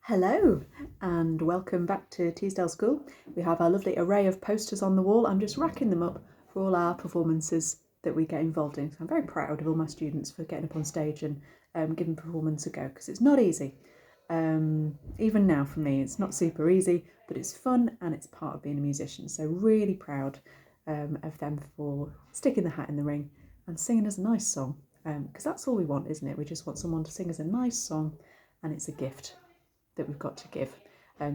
Hello and welcome back to Teesdale School. We have our lovely array of posters on the wall. I'm just racking them up for all our performances that we get involved in. So I'm very proud of all my students for getting up on stage and giving performance a go, because it's not easy. Even now for me, it's not super easy, but it's fun and it's part of being a musician. So really proud of them for sticking the hat in the ring and singing us a nice song, because that's all we want, isn't it? We just want someone to sing us a nice song, and it's a gift that we've got to give.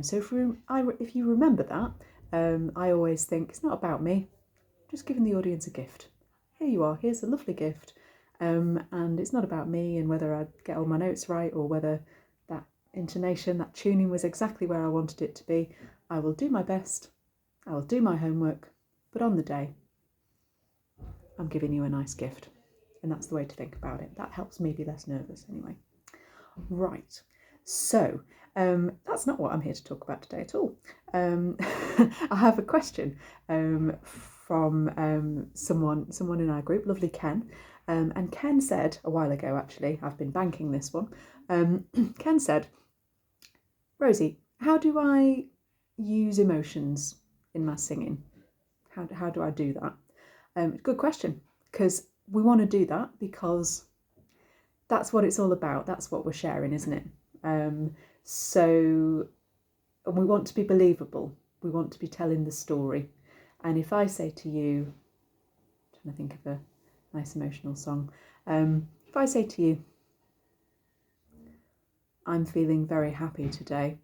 So if you remember that, I always think it's not about me, just giving the audience a gift. Here you are, here's a lovely gift. And it's not about me and whether I get all my notes right or whether that intonation, that tuning was exactly where I wanted it to be. I will do my best, I will do my homework, but on the day, I'm giving you a nice gift. And that's the way to think about it. That helps me be less nervous anyway. Right, so that's not what I'm here to talk about today at all. I have a question from someone in our group, lovely Ken. And Ken said a while ago, actually, I've been banking this one. Ken said, Rosie, how do I use emotions in my singing? How do I do that? Good question, because we want to do that because that's what it's all about. That's what we're sharing, isn't it? And we want to be believable. We want to be telling the story. And if I say to you, I'm trying to think of a nice emotional song. If I say to you, I'm feeling very happy today,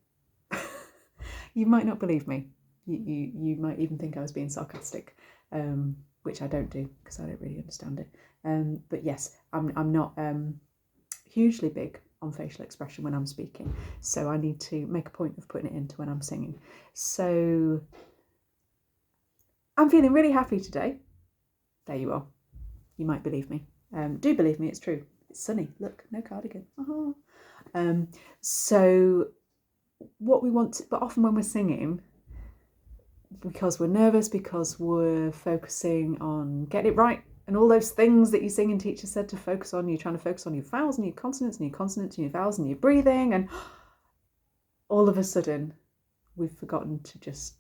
you might not believe me. You might even think I was being sarcastic, which I don't do because I don't really understand it. But yes, I'm not hugely big on facial expression when I'm speaking, so I need to make a point of putting it into when I'm singing. So I'm feeling really happy today. There you are. You might believe me. Do believe me, it's true. It's sunny. Look, no cardigan. So what we want to, but often when we're singing, because we're nervous, because we're focusing on getting it right, and all those things that your singing teacher said to focus on, you're trying to focus on your vowels and your consonants and your consonants and your vowels and your breathing, and all of a sudden we've forgotten to just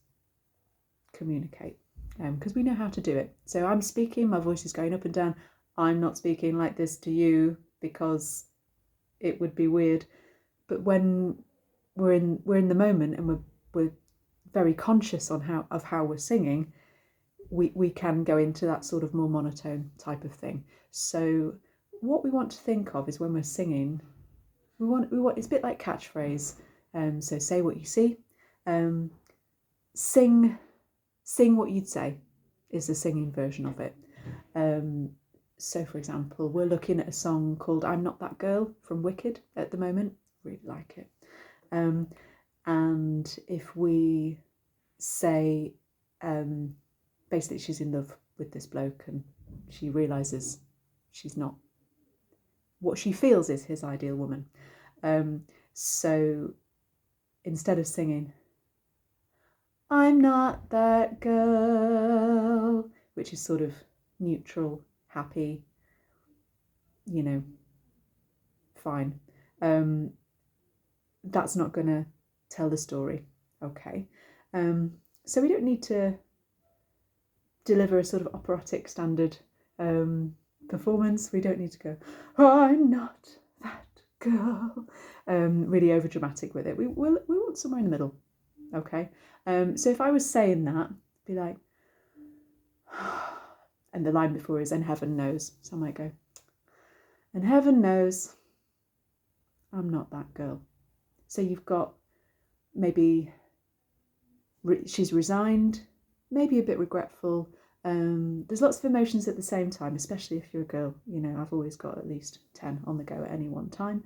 communicate, because we know how to do it. So I'm speaking, my voice is going up and down. I'm not speaking like this to you because it would be weird. But when we're in the moment and we're very conscious of how we're singing, we can go into that sort of more monotone type of thing. So what we want to think of is when we're singing, we want it's a bit like catchphrase. So say what you see, sing what you'd say is the singing version of it. So for example, we're looking at a song called I'm Not That Girl from Wicked at the moment. Really like it. And if we say, basically she's in love with this bloke and she realises she's not, what she feels is his ideal woman. So instead of singing, I'm not that girl, which is sort of neutral, happy, fine. That's not going to tell the story. Okay. So we don't need to deliver a sort of operatic standard performance. We don't need to go, I'm not that girl, really over dramatic with it. We want somewhere in the middle. Okay. So if I was saying that, be like, and the line before is, and heaven knows. So I might go, and heaven knows I'm not that girl. So you've got maybe she's resigned, maybe a bit regretful. There's lots of emotions at the same time, especially if you're a girl. I've always got at least 10 on the go at any one time.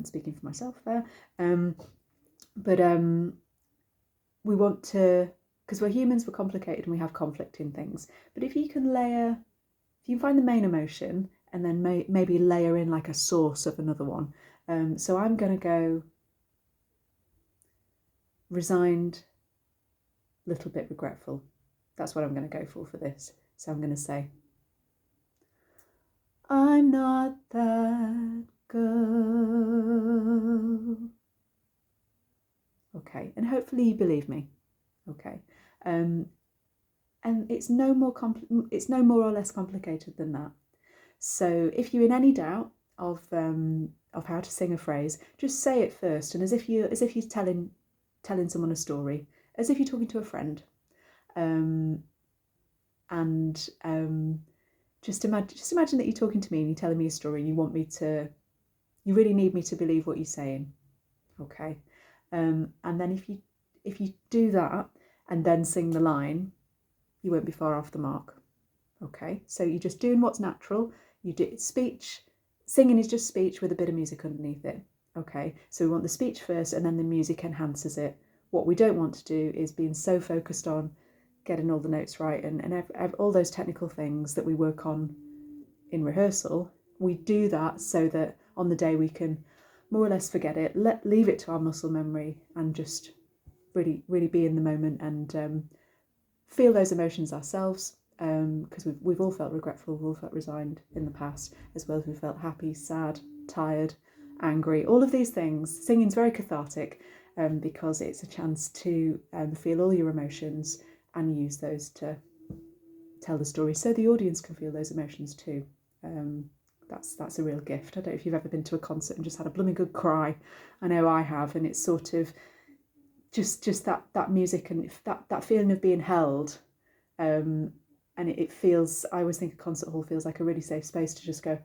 Speaking for myself there. But we want to, because we're humans, we're complicated and we have conflicting things. But if you can find the main emotion and then maybe layer in like a source of another one. So I'm going to go resigned, little bit regretful. That's what I'm going to go for this. So I'm going to say, I'm not that girl. and hopefully you believe me. Okay, and it's no more or less complicated than that. So if you're in any doubt of how to sing a phrase, just say it first, and as if you're telling someone a story, as if you're talking to a friend, just imagine that you're talking to me and you're telling me a story, and you really need me to believe what you're saying. Okay, and then if you do that and then sing the line, you won't be far off the mark. Okay, so you're just doing what's natural. You do speech. Singing is just speech with a bit of music underneath it. Okay, so we want the speech first, and then the music enhances it. What we don't want to do is being so focused on getting all the notes right and all those technical things that we work on in rehearsal. We do that so that on the day we can more or less forget it, leave it to our muscle memory, and just really be in the moment and feel those emotions ourselves. Because we've all felt regretful, we've all felt resigned in the past, as well as we've felt happy, sad, tired, angry, all of these things. Singing's very cathartic because it's a chance to feel all your emotions and use those to tell the story so the audience can feel those emotions too. That's a real gift. I don't know if you've ever been to a concert and just had a blooming good cry. I know I have, and it's sort of just that music and that feeling of being held. And it feels, I always think a concert hall feels like a really safe space to just go,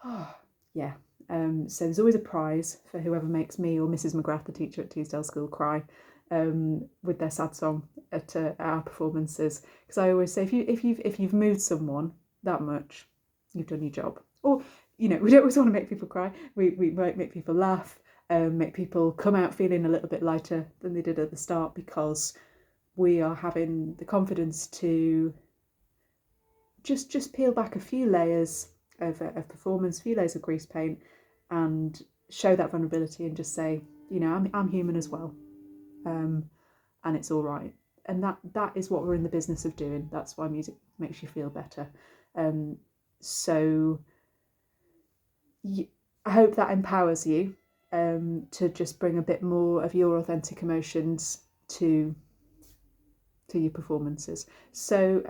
oh, yeah. So there's always a prize for whoever makes me or Mrs. McGrath, the teacher at Teesdale School, cry with their sad song at our performances. Because I always say, if you've moved someone that much, you've done your job. Or, we don't always want to make people cry. We might make people laugh, make people come out feeling a little bit lighter than they did at the start, because we are having the confidence to just peel back a few layers of performance, a few layers of grease paint, and show that vulnerability and just say, I'm human as well, and it's all right. And that is what we're in the business of doing. That's why music makes you feel better. So I hope that empowers you to just bring a bit more of your authentic emotions to your performances. So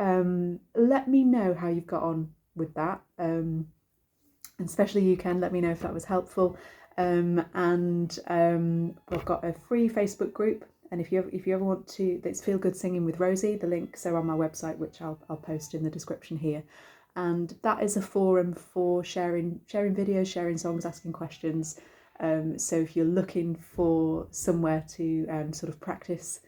let me know how you've got on with that, and especially you can let me know if that was helpful. And I've got a free Facebook group, and if you ever want to, it's Feel Good Singing with Rosie. The links are on my website, which I'll post in the description here. And that is a forum for sharing videos, sharing songs, asking questions. So if you're looking for somewhere to sort of practice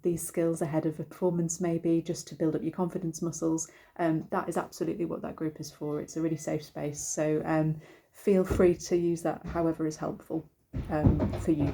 these skills ahead of a performance, maybe just to build up your confidence muscles, that is absolutely what that group is for. It's a really safe space, so feel free to use that however is helpful for you.